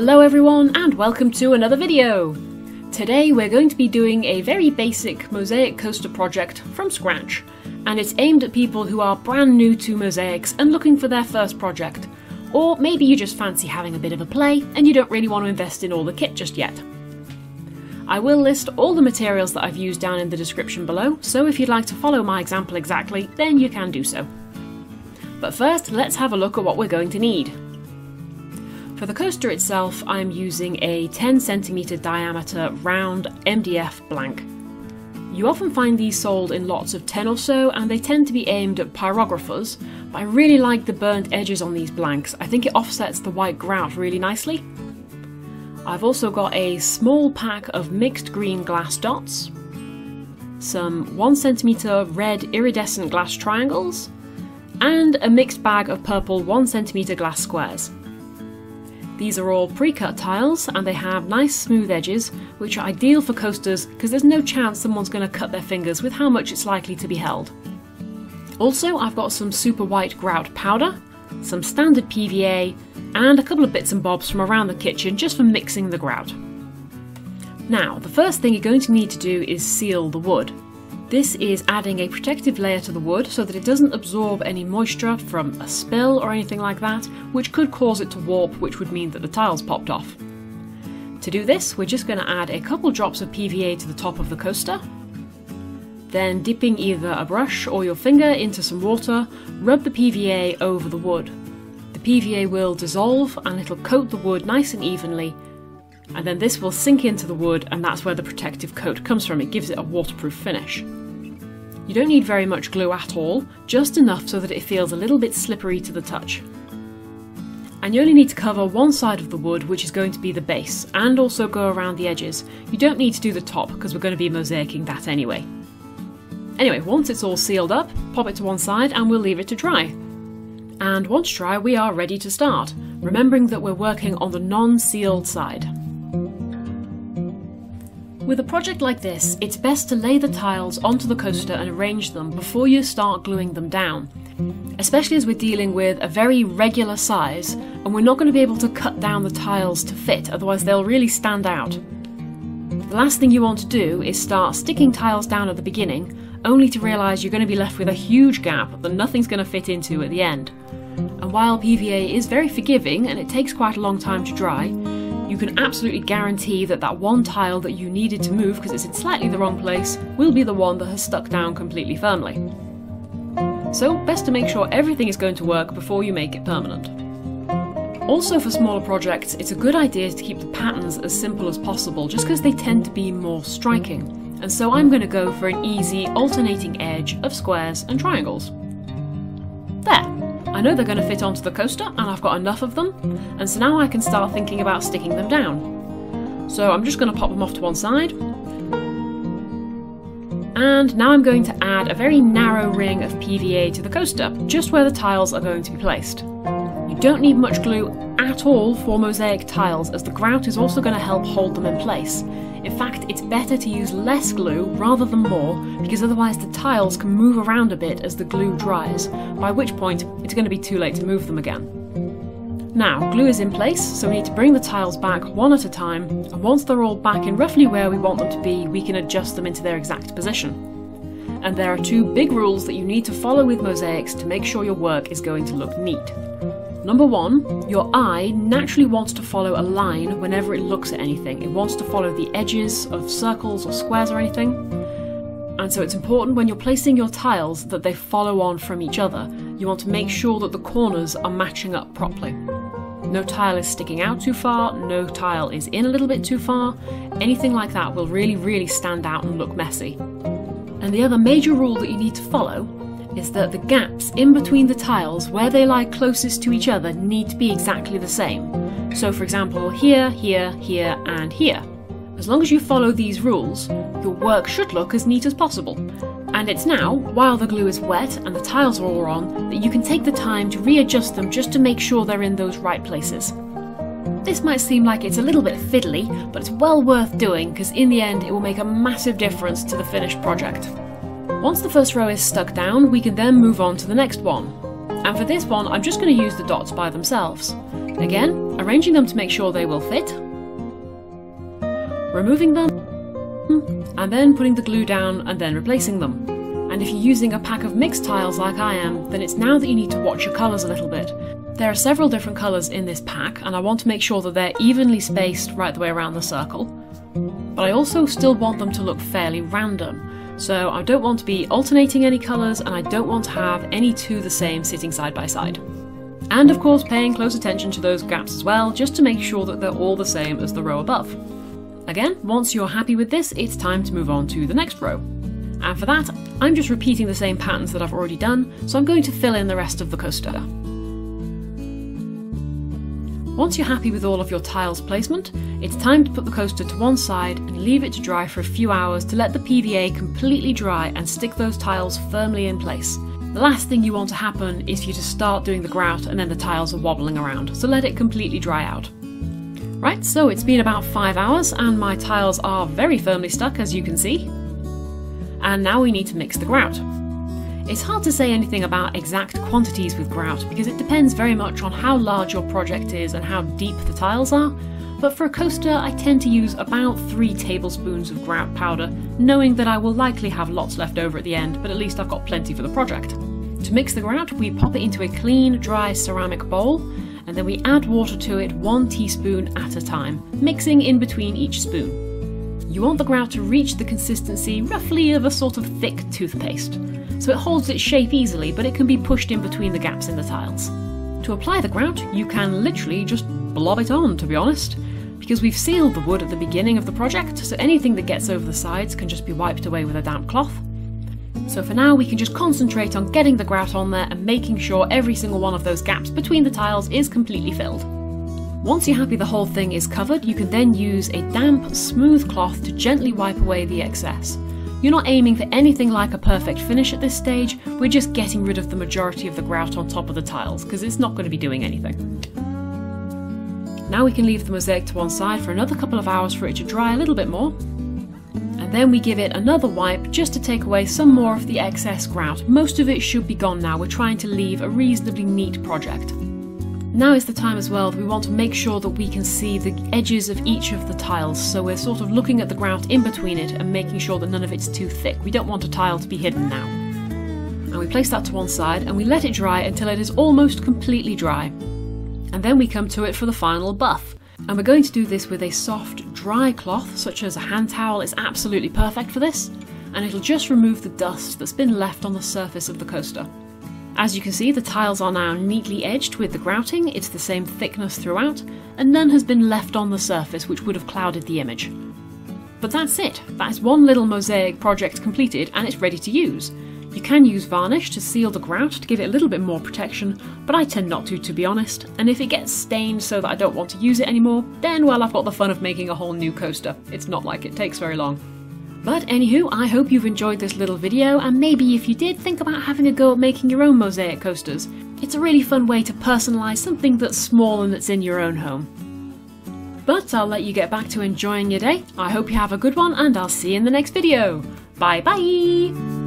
Hello everyone and welcome to another video! Today we're going to be doing a very basic mosaic coaster project from scratch, and it's aimed at people who are brand new to mosaics and looking for their first project, or maybe you just fancy having a bit of a play and you don't really want to invest in all the kit just yet. I will list all the materials that I've used down in the description below, so if you'd like to follow my example exactly, then you can do so. But first, let's have a look at what we're going to need. For the coaster itself, I'm using a 10cm diameter round MDF blank. You often find these sold in lots of 10 or so, and they tend to be aimed at pyrographers, but I really like the burnt edges on these blanks. I think it offsets the white grout really nicely. I've also got a small pack of mixed green glass dots, some 1cm red iridescent glass triangles, and a mixed bag of purple 1cm glass squares. These are all pre-cut tiles and they have nice smooth edges, which are ideal for coasters because there's no chance someone's going to cut their fingers with how much it's likely to be held. Also, I've got some super white grout powder, some standard PVA, and a couple of bits and bobs from around the kitchen just for mixing the grout. Now, the first thing you're going to need to do is seal the wood. This is adding a protective layer to the wood so that it doesn't absorb any moisture from a spill or anything like that, which could cause it to warp, which would mean that the tiles popped off. To do this, we're just going to add a couple drops of PVA to the top of the coaster. Then, dipping either a brush or your finger into some water, rub the PVA over the wood. The PVA will dissolve and it'll coat the wood nice and evenly, and then this will sink into the wood, and that's where the protective coat comes from. It gives it a waterproof finish. You don't need very much glue at all, just enough so that it feels a little bit slippery to the touch. And you only need to cover one side of the wood, which is going to be the base, and also go around the edges. You don't need to do the top because we're going to be mosaicing that anyway. Anyway, once it's all sealed up, pop it to one side and we'll leave it to dry. And once dry, we are ready to start, remembering that we're working on the non-sealed side. With a project like this, it's best to lay the tiles onto the coaster and arrange them before you start gluing them down, especially as we're dealing with a very regular size and we're not going to be able to cut down the tiles to fit, otherwise they'll really stand out. The last thing you want to do is start sticking tiles down at the beginning, only to realise you're going to be left with a huge gap that nothing's going to fit into at the end. And while PVA is very forgiving and it takes quite a long time to dry, you can absolutely guarantee that that one tile that you needed to move because it's in slightly the wrong place will be the one that has stuck down completely firmly. So best to make sure everything is going to work before you make it permanent. Also, for smaller projects, it's a good idea to keep the patterns as simple as possible just because they tend to be more striking. And so I'm going to go for an easy alternating edge of squares and triangles. There! I know they're going to fit onto the coaster and I've got enough of them, and so now I can start thinking about sticking them down. So I'm just going to pop them off to one side. And now I'm going to add a very narrow ring of PVA to the coaster, just where the tiles are going to be placed. You don't need much glue at all for mosaic tiles, as the grout is also going to help hold them in place. In fact, it's better to use less glue rather than more, because otherwise the tiles can move around a bit as the glue dries, by which point it's going to be too late to move them again. Now, glue is in place, so we need to bring the tiles back one at a time, and once they're all back in roughly where we want them to be, we can adjust them into their exact position. And there are two big rules that you need to follow with mosaics to make sure your work is going to look neat. Number one, your eye naturally wants to follow a line whenever it looks at anything. It wants to follow the edges of circles or squares or anything. And so it's important when you're placing your tiles that they follow on from each other. You want to make sure that the corners are matching up properly. No tile is sticking out too far, no tile is in a little bit too far. Anything like that will really stand out and look messy. And the other major rule that you need to follow is that the gaps in between the tiles where they lie closest to each other need to be exactly the same. So for example, here, here, here, and here. As long as you follow these rules, your work should look as neat as possible. And it's now, while the glue is wet and the tiles are all on, that you can take the time to readjust them just to make sure they're in those right places. This might seem like it's a little bit fiddly, but it's well worth doing because in the end it will make a massive difference to the finished project. Once the first row is stuck down, we can then move on to the next one. And for this one, I'm just going to use the dots by themselves. Again, arranging them to make sure they will fit, removing them, and then putting the glue down and then replacing them. And if you're using a pack of mixed tiles like I am, then it's now that you need to watch your colours a little bit. There are several different colours in this pack, and I want to make sure that they're evenly spaced right the way around the circle. But I also still want them to look fairly random. So I don't want to be alternating any colours, and I don't want to have any two the same sitting side by side. And of course paying close attention to those gaps as well, just to make sure that they're all the same as the row above. Again, once you're happy with this, it's time to move on to the next row. And for that, I'm just repeating the same patterns that I've already done, so I'm going to fill in the rest of the coaster. Once you're happy with all of your tiles placement, it's time to put the coaster to one side and leave it to dry for a few hours to let the PVA completely dry and stick those tiles firmly in place. The last thing you want to happen is for you to start doing the grout and then the tiles are wobbling around, so let it completely dry out. Right, so it's been about 5 hours and my tiles are very firmly stuck, as you can see. And now we need to mix the grout. It's hard to say anything about exact quantities with grout because it depends very much on how large your project is and how deep the tiles are, but for a coaster I tend to use about 3 tablespoons of grout powder, knowing that I will likely have lots left over at the end, but at least I've got plenty for the project. To mix the grout, we pop it into a clean, dry ceramic bowl, and then we add water to it 1 teaspoon at a time, mixing in between each spoon. You want the grout to reach the consistency roughly of a sort of thick toothpaste, so it holds its shape easily, but it can be pushed in between the gaps in the tiles. To apply the grout, you can literally just blob it on, to be honest, because we've sealed the wood at the beginning of the project, so anything that gets over the sides can just be wiped away with a damp cloth. So for now we can just concentrate on getting the grout on there and making sure every single one of those gaps between the tiles is completely filled. Once you're happy the whole thing is covered, you can then use a damp, smooth cloth to gently wipe away the excess. You're not aiming for anything like a perfect finish at this stage, we're just getting rid of the majority of the grout on top of the tiles, because it's not going to be doing anything. Now we can leave the mosaic to one side for another couple of hours for it to dry a little bit more. And then we give it another wipe just to take away some more of the excess grout. Most of it should be gone now, we're trying to leave a reasonably neat project. Now is the time as well that we want to make sure that we can see the edges of each of the tiles, so we're sort of looking at the grout in between it and making sure that none of it's too thick. We don't want a tile to be hidden now. And we place that to one side and we let it dry until it is almost completely dry. And then we come to it for the final buff. And we're going to do this with a soft, dry cloth, such as a hand towel is absolutely perfect for this, and it'll just remove the dust that's been left on the surface of the coaster. As you can see, the tiles are now neatly edged with the grouting, it's the same thickness throughout, and none has been left on the surface which would have clouded the image. But that's it, that is one little mosaic project completed and it's ready to use. You can use varnish to seal the grout to give it a little bit more protection, but I tend not to be honest, and if it gets stained so that I don't want to use it anymore, then well, I've got the fun of making a whole new coaster. It's not like it takes very long. But anywho, I hope you've enjoyed this little video, and maybe if you did, think about having a go at making your own mosaic coasters. It's a really fun way to personalise something that's small and that's in your own home. But I'll let you get back to enjoying your day. I hope you have a good one, and I'll see you in the next video. Bye bye!